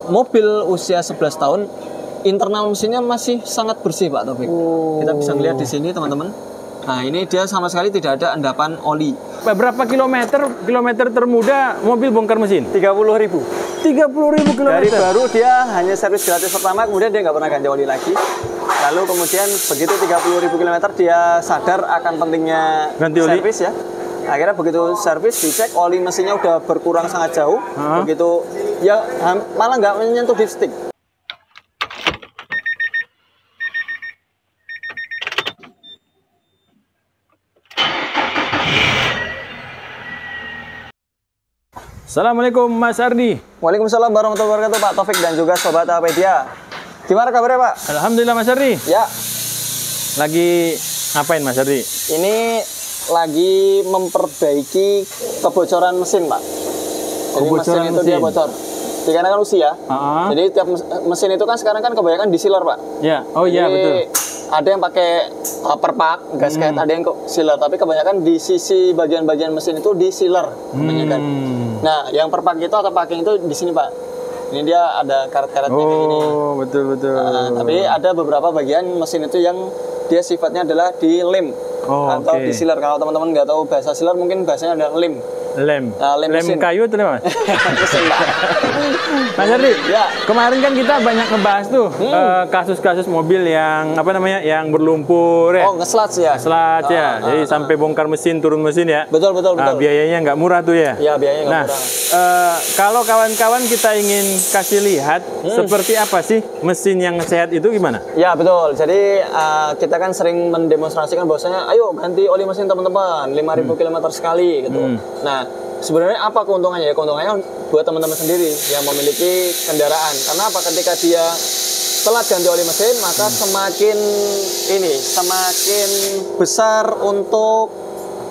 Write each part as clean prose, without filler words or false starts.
Mobil usia 11 tahun, internal mesinnya masih sangat bersih Pak Taufik. Kita bisa lihat di sini teman-teman. Nah ini dia sama sekali tidak ada endapan oli. Berapa kilometer termuda mobil bongkar mesin? 30.000. 30.000 km. Dari baru dia hanya servis gratis pertama, kemudian dia nggak pernah ganti oli lagi. Lalu kemudian begitu 30.000 km dia sadar akan pentingnya ganti oli servis ya. Akhirnya begitu servis dicek oli mesinnya udah berkurang sangat jauh. Begitu ya malah nggak menyentuh dipstick. Assalamualaikum Mas Ardi. Waalaikumsalam warahmatullahi wabarakatuh Pak Taufik dan juga Sobat Apedia. Gimana kabarnya Pak? Alhamdulillah Mas Ardi. Ya. Lagi ngapain Mas Ardi? Ini lagi memperbaiki kebocoran mesin Pak. Jadi mesin itu dia bocor. Dikarenakan usia. Jadi tiap mesin itu kan sekarang kan kebanyakan di sealer Pak. Ya. Oh iya betul. Ada yang pakai perpak, gasket, ada yang sealer. Tapi kebanyakan di sisi bagian-bagian mesin itu di sealer kebanyakan. Nah, yang perpak itu atau packing itu di sini Pak. Ini dia ada karet-karetnya kayak gini. Oh betul. Tapi ada beberapa bagian mesin itu yang dia sifatnya adalah di lem atau di sealer. Kalau teman-teman nggak tahu bahasa sealer, mungkin bahasanya ada lem. Lem mesin. Kayu itu Mas? Mesin Pak. Mas Ardi, ya. Kemarin kan kita banyak ngebahas tuh kasus-kasus mobil yang apa namanya, yang berlumpur ya. Oh, nge-sludge ya. Sludge ya. Jadi sampai bongkar mesin, turun mesin ya. Betul. Biayanya nggak murah tuh ya. Ya, biayanya nggak murah. Kalau kawan-kawan kita ingin kasih lihat seperti apa sih mesin yang sehat itu gimana? Ya, betul. Jadi kita kan sering mendemonstrasikan bahwasanya ayo ganti oli mesin teman-teman 5.000 km sekali gitu. Nah, sebenarnya apa keuntungannya? Ya, keuntungannya buat teman-teman sendiri yang memiliki kendaraan. Karena apa? Ketika dia telat ganti oli mesin, maka semakin besar untuk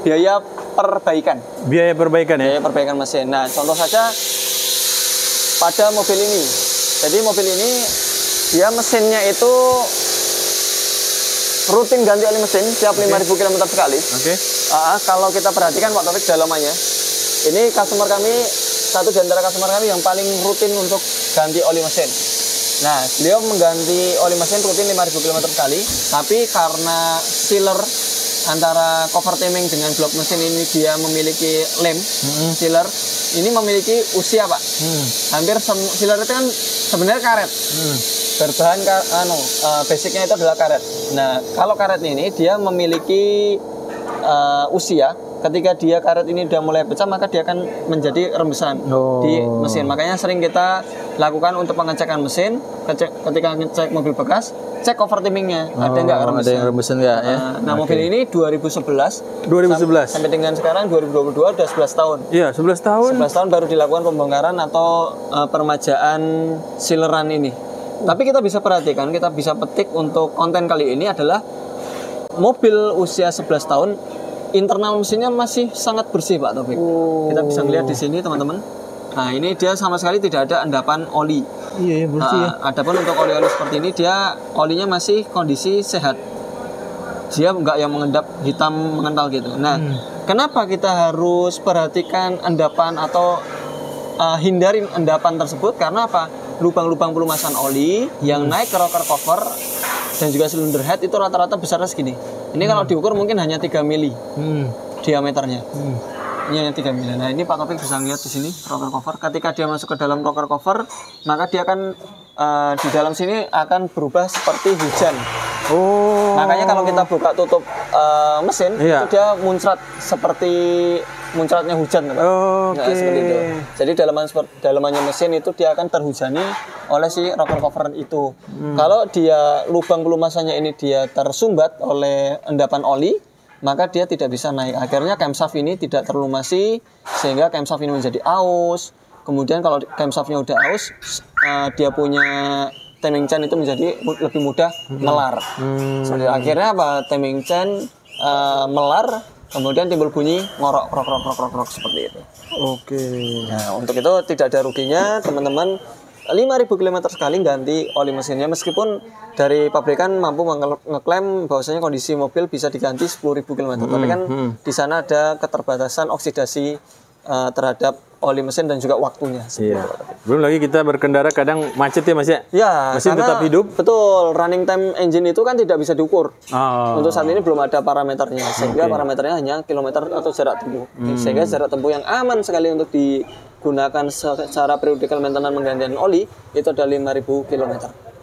biaya perbaikan. Biaya perbaikan ya? Biaya perbaikan mesin. Nah, contoh saja pada mobil ini. Jadi mobil ini dia mesinnya itu rutin ganti oli mesin tiap 5.000 km sekali. Kalau kita perhatikan Pak Taufik dalamannya, ini customer kami, satu di antara customer kami yang paling rutin untuk ganti oli mesin. Nah, beliau mengganti oli mesin rutin 5.000 km sekali, tapi karena sealer antara cover timing dengan blok mesin ini dia memiliki lem, sealer ini memiliki usia Pak. Hampir sealer itu kan sebenarnya karet. Berbahan basicnya itu adalah karet. Nah, kalau karet ini dia memiliki usia. Ketika dia karet ini udah mulai pecah, maka dia akan menjadi rembesan di mesin. Makanya sering kita lakukan untuk pengecekan mesin. Ketika ngecek mobil bekas, cek cover timingnya ada nggak rembesan. Ada yang rembesan nggak ya? Nah, mobil ini 2011 sampai dengan sekarang 2022 udah 11 tahun. Iya, 11 tahun. 11 tahun baru dilakukan pembongkaran atau permajaan sealeran ini. Tapi kita bisa perhatikan, kita bisa petik untuk konten kali ini adalah mobil usia 11 tahun, internal mesinnya masih sangat bersih Pak Taufik. Kita bisa lihat di sini teman-teman. Nah ini dia sama sekali tidak ada endapan oli. Iya bersih ya. Adapun untuk oli-oli seperti ini dia olinya masih kondisi sehat. Dia nggak yang mengendap hitam mengental gitu. Nah kenapa kita harus perhatikan endapan atau hindari endapan tersebut? Karena apa? Lubang-lubang pelumasan oli yang naik ke rocker cover dan juga silinder head itu rata-rata besarnya segini. Ini kalau diukur mungkin hanya 3 mili diameternya. Ini hanya 3 mili. Nah ini Pak Taufik bisa lihat di sini rocker cover. Ketika dia masuk ke dalam rocker cover, maka dia akan di dalam sini akan berubah seperti hujan. Makanya kalau kita buka tutup mesin itu dia muncrat seperti muncratnya hujan. Nah, seperti itu. Jadi dalamannya mesin itu dia akan terhujani oleh si rocker cover itu. Kalau dia lubang pelumasannya ini dia tersumbat oleh endapan oli, maka dia tidak bisa naik. Akhirnya camshaft ini tidak terlumasi sehingga camshaft ini menjadi aus. Kemudian kalau camshaftnya udah aus, dia punya timing chain itu menjadi lebih mudah melar. Akhirnya apa? Timing chain melar, kemudian timbul bunyi ngorok krok seperti itu. Nah, untuk itu tidak ada ruginya teman-teman 5.000 km sekali ganti oli mesinnya, meskipun dari pabrikan mampu ngeklaim bahwasanya kondisi mobil bisa diganti 10.000 km. Tapi kan di sana ada keterbatasan oksidasi terhadap oli mesin dan juga waktunya. Iya. Belum lagi kita berkendara kadang macet ya Mas ya? Ya, mesin tetap hidup. Betul, running time engine itu kan tidak bisa diukur. Oh. Untuk saat ini belum ada parameternya, sehingga parameternya hanya kilometer atau jarak tempuh. Sehingga jarak tempuh yang aman sekali untuk digunakan secara periodical maintenance penggantian oli itu ada 5.000 km.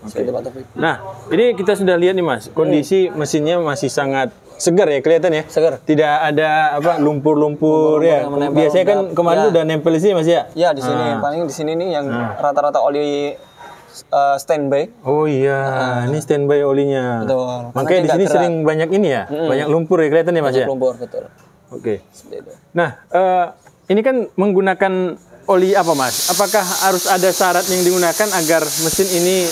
Seperti Pak Taufik. Nah, ini kita sudah lihat nih Mas, kondisi mesinnya masih sangat segar ya, kelihatan ya. Segar. Tidak ada apa lumpur-lumpur ya. Biasanya kan kemarin udah nempel di sini Mas ya. Ya, di sini paling di sini nih yang rata-rata oli standby. Oh iya, ini standby olinya. Betul. Makanya di sini sering banyak ini ya, banyak lumpur ya, kelihatan ya Mas ya. Lumpur, betul. Oke. Seperti itu. Nah, ini kan menggunakan oli apa Mas? Apakah harus ada syarat yang digunakan agar mesin ini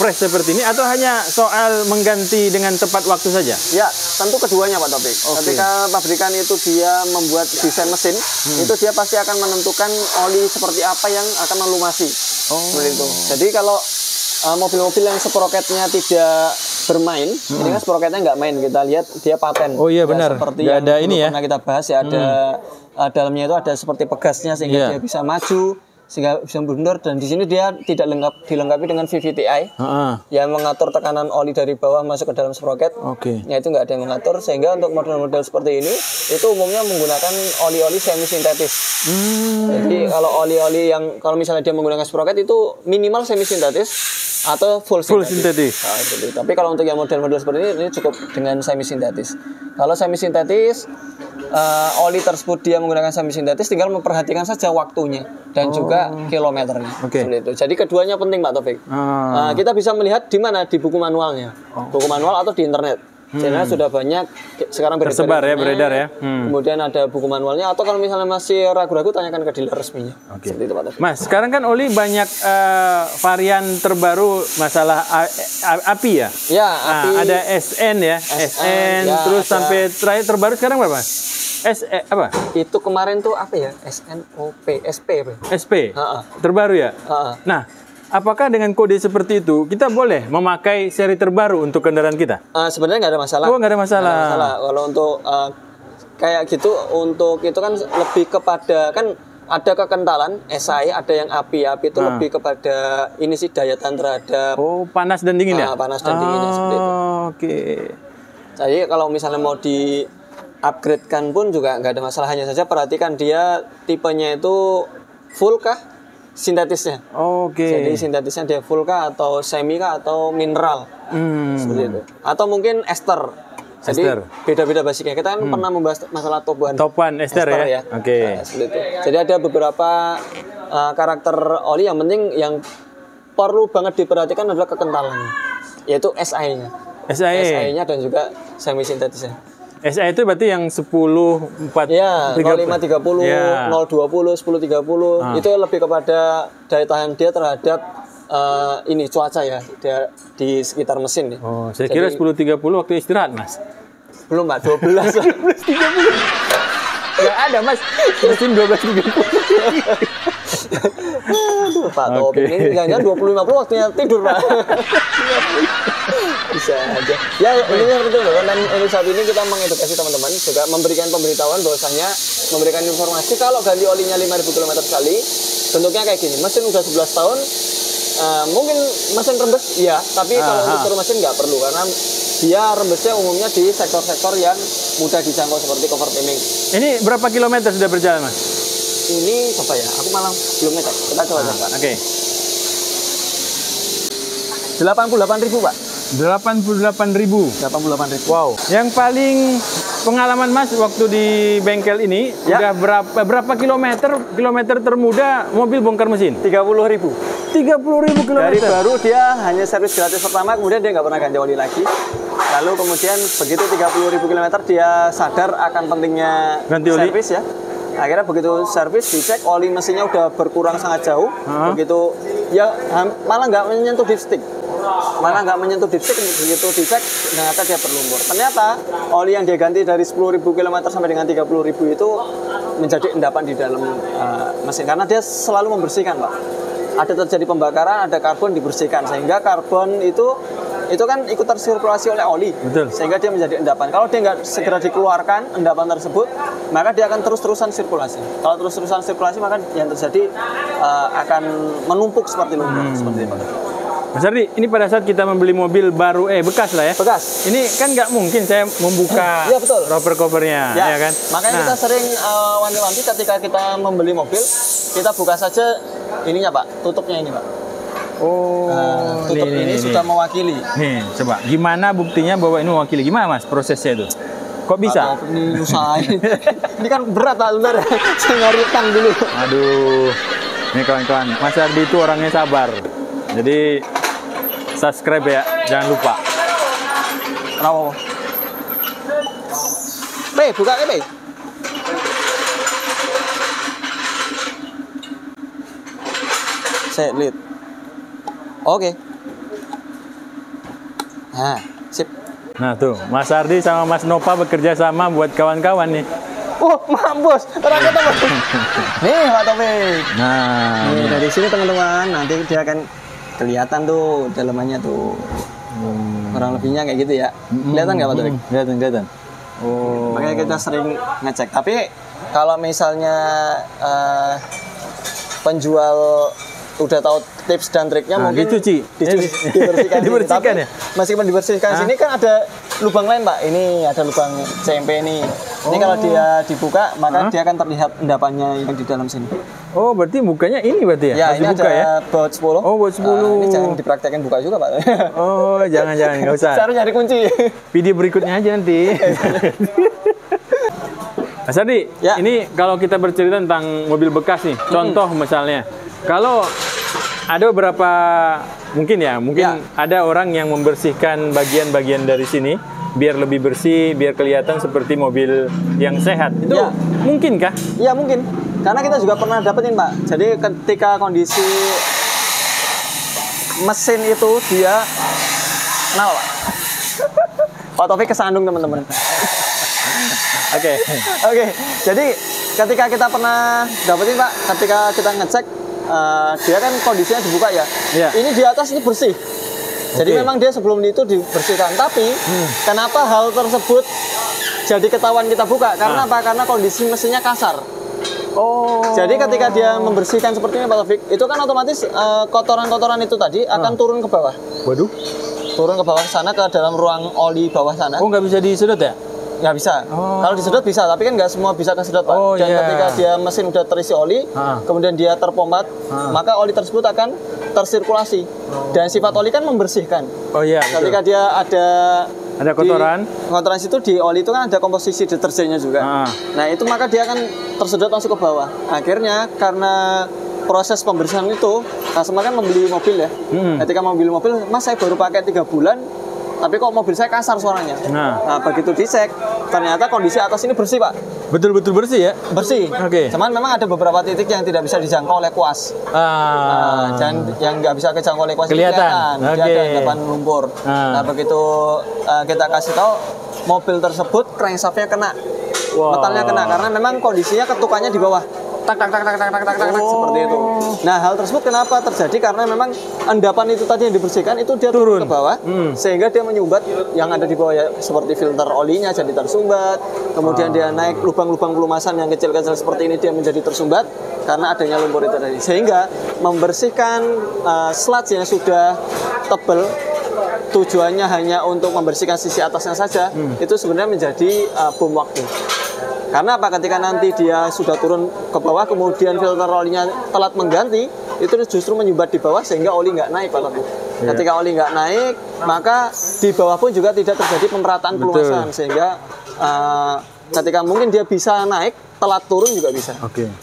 fresh seperti ini atau hanya soal mengganti dengan tepat waktu saja? Ya, tentu keduanya Pak Taufik. Ketika pabrikan itu dia membuat desain mesin, itu dia pasti akan menentukan oli seperti apa yang akan melumasi. Seperti itu. Jadi kalau mobil-mobil yang sprocketnya tidak bermain, ini kan sprocketnya nggak main. Kita lihat dia paten. Oh iya benar. Seperti nggak yang ada ini ya. pernah kita bahas ya, ada dalamnya itu ada seperti pegasnya sehingga dia bisa maju, sehingga bisa mundur, dan di sini dia tidak dilengkapi dengan VVTi yang mengatur tekanan oli dari bawah masuk ke dalam sprocket. Ya itu nggak ada yang mengatur, sehingga untuk model-model seperti ini itu umumnya menggunakan oli-oli semi sintetis. Jadi kalau oli-oli yang kalau misalnya dia menggunakan sprocket itu minimal semi sintetis atau full sintetis. Nah, tapi kalau untuk yang model-model seperti ini cukup dengan semi sintetis. Kalau semi sintetis oli tersebut dia menggunakan semi sintetis, tinggal memperhatikan saja waktunya dan juga kilometernya. Seperti itu. Jadi keduanya penting Pak Taufik. Kita bisa melihat di mana, di buku manualnya, buku manual atau di internet. Channel sudah banyak sekarang tersebar ya, beredar ya. Kemudian ada buku manualnya, atau kalau misalnya masih ragu-ragu tanyakan ke dealer resminya. Seperti itu Pak Taufik. Mas, sekarang kan oli banyak varian terbaru masalah api ya? Ya, api. Ada SN ya, SN ya, terus ada. Sampai terakhir terbaru sekarang berapa? Apa? Itu kemarin tuh apa ya? SNOP, SP apa? SP. Terbaru ya? Nah, apakah dengan kode seperti itu kita boleh memakai seri terbaru untuk kendaraan kita? Sebenarnya nggak ada masalah. Oh, nggak ada masalah. Nggak ada masalah. Kalau untuk kayak gitu, untuk itu kan lebih kepada kan ada kekentalan SI, ada yang api itu lebih kepada ini sih daya tahan terhadap panas dan dingin ya? Panas dan dinginnya seperti itu. Oke. Jadi kalau misalnya mau di upgrade-kan pun juga nggak ada masalah, hanya saja perhatikan dia tipenya itu full kah sintetisnya. Jadi sintetisnya dia full kah atau semi kah atau mineral. Seperti itu. Atau mungkin ester. Jadi beda-beda basicnya. Kita kan pernah membahas masalah top one ester ya. Seperti itu. Jadi ada beberapa karakter oli yang penting yang perlu banget diperhatikan adalah kekentalannya, yaitu SI-nya. SI-nya dan juga semi sintetisnya. SI itu berarti yang 10, 4, ya, 0530, 020, 1030 itu lebih kepada daya tahan dia terhadap ini cuaca ya di sekitar mesin nih. Saya kira 1030 waktu istirahat Mas. Belum Pak, 12. 1230. Nggak ada Mas, mesin 1230. Aduh Pak Taufik, ini jangan-jangan 2050 waktunya tidur Pak. Bisa aja. Ya ini seperti itu. Dan ini saat ini kita mengedukasi teman-teman, juga memberikan pemberitahuan bahwasanya memberikan informasi kalau ganti olinya 5.000 km sekali, bentuknya kayak gini. Mesin udah 11 tahun, mungkin mesin rembes ya, tapi kalau untuk seluruh mesin nggak perlu karena dia rembesnya umumnya di sektor-sektor yang mudah dijangkau seperti cover timing. Ini berapa kilometer sudah berjalan Mas? Ini coba ya, aku malah belum ngecek. Kita coba coba. 88.000 Pak. 88.000. 88.000. Wow. Yang paling pengalaman Mas waktu di bengkel ini udah berapa kilometer termuda mobil bongkar mesin? 30.000. 30.000 km. Dari baru dia hanya servis gratis pertama, kemudian dia nggak pernah ganti oli lagi. Lalu kemudian begitu 30.000 km dia sadar akan pentingnya ganti oli. Servis ya. Akhirnya begitu servis dicek oli mesinnya udah berkurang sangat jauh. Begitu ya malah nggak menyentuh dipstick. Begitu dicek ternyata dia berlumpur. Ternyata oli yang dia ganti dari 10.000 km sampai dengan 30.000 itu menjadi endapan di dalam mesin karena dia selalu membersihkan Pak. Ada terjadi pembakaran, ada karbon dibersihkan sehingga karbon itu itu kan ikut tersirkulasi oleh oli. Betul. Sehingga dia menjadi endapan. Kalau dia nggak segera dikeluarkan endapan tersebut, maka dia akan terus-terusan sirkulasi. Kalau terus-terusan sirkulasi, maka yang terjadi akan menumpuk seperti lumpur. Seperti itu. Mas Ardi, ini pada saat kita membeli mobil baru, bekas lah ya? Bekas. Ini kan nggak mungkin saya membuka Iya, betul. rubber covernya, ya kan? Makanya kita sering wanti-wanti ketika kita membeli mobil, kita buka saja ininya Pak, tutupnya ini Pak. Oh, tutup ini sudah mewakili. Nih, coba. Gimana buktinya bahwa ini mewakili? Gimana Mas prosesnya itu? Kok bisa? Ini usahain. Ini kan berat Pak, bentar ya. Saya nyari tang dulu. Aduh. Nih kawan-kawan, Mas Ardi itu orangnya sabar. Jadi subscribe ya, jangan lupa. Kenapa? Buka P. Saya lihat. Oke. Nah, sip. Nah tuh, Mas Ardi sama Mas Nova bekerja sama buat kawan-kawan nih. Oh, mampus. Terang ketemu. Nih, Pak Taufik. Nah, Nih, dari sini teman-teman, nanti dia akan kelihatan tuh dalamannya tuh. Kurang lebihnya kayak gitu ya. Kelihatan nggak Pak Taufik? Kelihatan. Oh. Makanya kita sering ngecek. Tapi kalau misalnya penjual udah tahu tips dan triknya, mungkin dicuci, dibersihkan ya. Meskipun dibersihkan sini kan ada lubang lain Pak. Ini ada lubang CMP ini. Ini kalau dia dibuka, maka dia akan terlihat endapannya yang di dalam sini. Oh, berarti bukanya ini berarti ya? Ya, harus ini dibuka ada ya? baut 10. Oh, baut 10. Ini jangan dipraktekkan buka juga, Pak. Oh, jangan, nggak usah. Cara nyari kunci. Video berikutnya aja nanti. Mas Ardi, Ya. ini kalau kita bercerita tentang mobil bekas nih, contoh misalnya, kalau ada beberapa, mungkin ada orang yang membersihkan bagian-bagian dari sini, biar lebih bersih, biar kelihatan seperti mobil yang sehat. Itu mungkinkah? Iya, mungkin. Karena kita juga pernah dapetin, Pak. Jadi ketika kondisi mesin itu dia kenal, Pak. Pak Taufik kesandung, teman-teman. Oke. Jadi ketika kita pernah dapetin, Pak, ketika kita ngecek, dia kan kondisinya dibuka ya. Ini di atas ini bersih. Jadi memang dia sebelum itu dibersihkan. Tapi kenapa hal tersebut jadi ketahuan kita buka? Karena apa? Karena kondisi mesinnya kasar. Oh. Jadi ketika dia membersihkan seperti ini Pak Taufik, itu kan otomatis kotoran-kotoran itu tadi akan turun ke bawah. Waduh. Turun ke bawah sana, ke dalam ruang oli bawah sana. Oh, nggak bisa disedot ya? Nggak bisa. Kalau disedot bisa, tapi kan nggak semua bisa kesedot Pak. Dan ketika dia mesin udah terisi oli, kemudian dia terpompat, maka oli tersebut akan tersirkulasi. Dan sifat oli kan membersihkan. Oh iya. Ketika dia ada kotoran. Kotoran situ di oli itu kan ada komposisi deterjennya juga. Nah itu maka dia akan tersedot masuk ke bawah. Akhirnya karena proses pembersihan itu, customer kan membeli mobil ya. Ketika membeli mobil, Mas saya baru pakai 3 bulan, tapi kok mobil saya kasar suaranya. Nah begitu dicek, ternyata kondisi atas ini bersih Pak. Betul-betul bersih ya? Bersih. Oke. Cuman memang ada beberapa titik yang tidak bisa dijangkau oleh kuas. Dan yang nggak bisa kejangkau oleh kuas kelihatan. Dia ada endapan lumpur. Nah begitu kita kasih tahu, mobil tersebut crankshaftnya kena, metalnya kena, karena memang kondisinya ketukannya di bawah. Tak seperti itu. Nah hal tersebut kenapa terjadi? Karena memang endapan itu tadi yang dibersihkan itu dia turun ke bawah, sehingga dia menyumbat yang ada di bawah ya, seperti filter olinya jadi tersumbat. Kemudian dia naik lubang-lubang pelumasan yang kecil-kecil seperti ini, dia menjadi tersumbat karena adanya lumpur itu tadi. Sehingga membersihkan sludge yang sudah tebal, tujuannya hanya untuk membersihkan sisi atasnya saja, itu sebenarnya menjadi bom waktu. Karena apa? Ketika nanti dia sudah turun ke bawah, kemudian filter olinya telat mengganti, itu justru menyumbat di bawah sehingga oli nggak naik Pak Taufik. Ketika oli nggak naik, maka di bawah pun juga tidak terjadi pemerataan pelumasan, sehingga ketika mungkin dia bisa naik, telat turun juga bisa.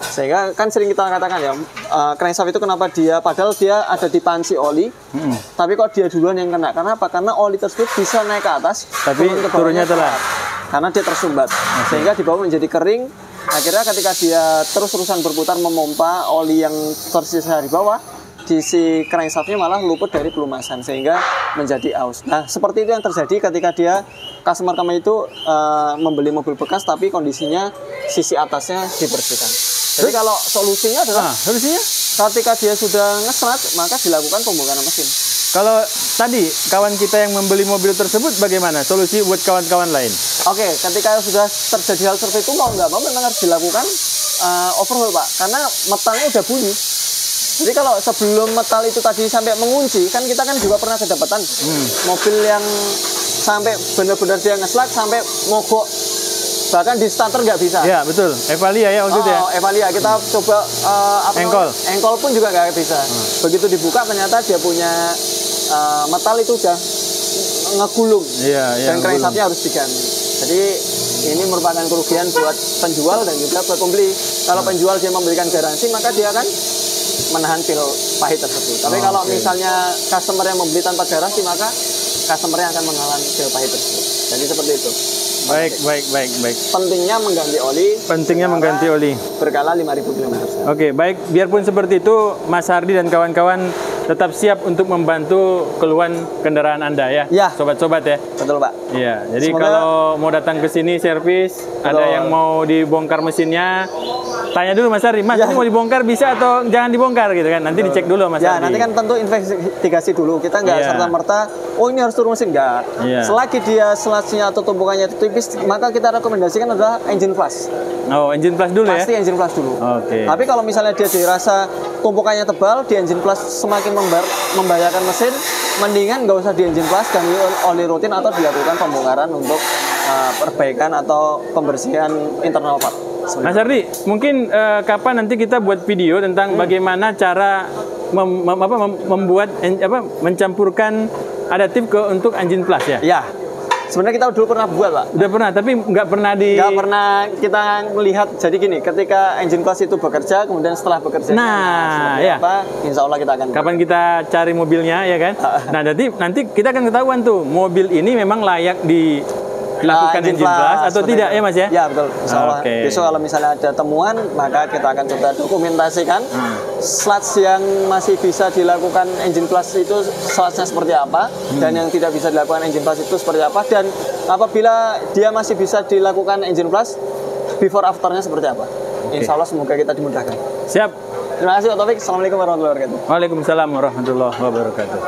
Sehingga kan sering kita katakan ya, crankshaft itu kenapa dia, padahal dia ada di panci oli, tapi kok dia duluan yang kena? Karena apa? Karena oli tersebut bisa naik ke atas, tapi turunnya telat. Karena dia tersumbat, sehingga di bawah menjadi kering. Akhirnya ketika dia terus-terusan berputar memompa, oli yang tersisa di bawah, di si crankshaftnya malah luput dari pelumasan, sehingga menjadi aus. Nah seperti itu yang terjadi ketika customer kami itu membeli mobil bekas, tapi kondisinya sisi atasnya dibersihkan. Jadi kalau solusinya adalah ketika dia sudah ngesrat, maka dilakukan pembongkaran mesin. Kalau tadi kawan kita yang membeli mobil tersebut bagaimana solusi buat kawan-kawan lain? Oke, ketika sudah terjadi hal seperti itu mau nggak mau memang harus dilakukan overhaul Pak, karena metalnya udah bunyi. Jadi kalau sebelum metal itu tadi sampai mengunci, kan kita kan juga pernah kedapatan mobil yang sampai benar-benar dia ngeslak sampai mogok, bahkan di starter nggak bisa. Ya betul, Evalia ya waktu itu ya. Evalia kita coba engkol pun juga nggak bisa. Begitu dibuka ternyata dia punya metal itu udah ngegulung, dan crankshaftnya harus diganti. Jadi ini merupakan kerugian buat penjual dan juga buat pembeli. Kalau penjual dia memberikan garansi, maka dia akan menahan pil pahit tersebut. Tapi kalau misalnya customer yang membeli tanpa garansi, maka customer yang akan menahan pil pahit tersebut. Jadi seperti itu. Baik. Pentingnya mengganti oli. Berkala 5.000 km. Oke, baik. Biarpun seperti itu, Mas Hardi dan kawan-kawan tetap siap untuk membantu keluhan kendaraan Anda ya, sobat-sobat ya. Betul Pak. Iya, jadi kalau mau datang ke sini servis, ada yang mau dibongkar mesinnya, tanya dulu Mas Hardi, Mas ini mau dibongkar bisa atau jangan dibongkar gitu kan? Nanti dicek dulu Mas Hardi. Nanti kan tentu investigasi dulu. Kita nggak serta-merta, oh ini harus turun mesin, nggak. Selagi dia selasnya atau tumpukannya tipis, maka kita rekomendasikan adalah engine flush. Oh, engine flush dulu ya? Pasti engine flush dulu. Oke. Tapi kalau misalnya dia dirasa tumpukannya tebal, di engine flush semakin membahayakan mesin, mendingan nggak usah di engine flush, ganti oli rutin atau dilakukan pembongkaran untuk perbaikan atau pembersihan internal part. Mas Hardi, mungkin kapan nanti kita buat video tentang bagaimana cara mencampurkan additif untuk engine flush ya? Ya. Sebenarnya kita dulu pernah buat Pak. Udah pernah, tapi nggak pernah kita melihat. Jadi gini, ketika engine flush itu bekerja, kemudian setelah bekerja, insya Allah kita akan. Kapan kita cari mobilnya ya kan? Nah, nanti kita akan ketahuan tuh mobil ini memang layak dilakukan engine flush atau tidak ya Mas ya? Ya betul. Insya Allah. Besok kalau misalnya ada temuan, maka kita akan coba dokumentasikan sludge yang masih bisa dilakukan engine flush itu sludge-nya seperti apa, dan yang tidak bisa dilakukan engine flush itu seperti apa, dan apabila dia masih bisa dilakukan engine flush, before afternya seperti apa. Insya Allah semoga kita dimudahkan. Siap. Terima kasih Pak Taufik. Assalamualaikum warahmatullahi wabarakatuh. Waalaikumsalam warahmatullahi wabarakatuh.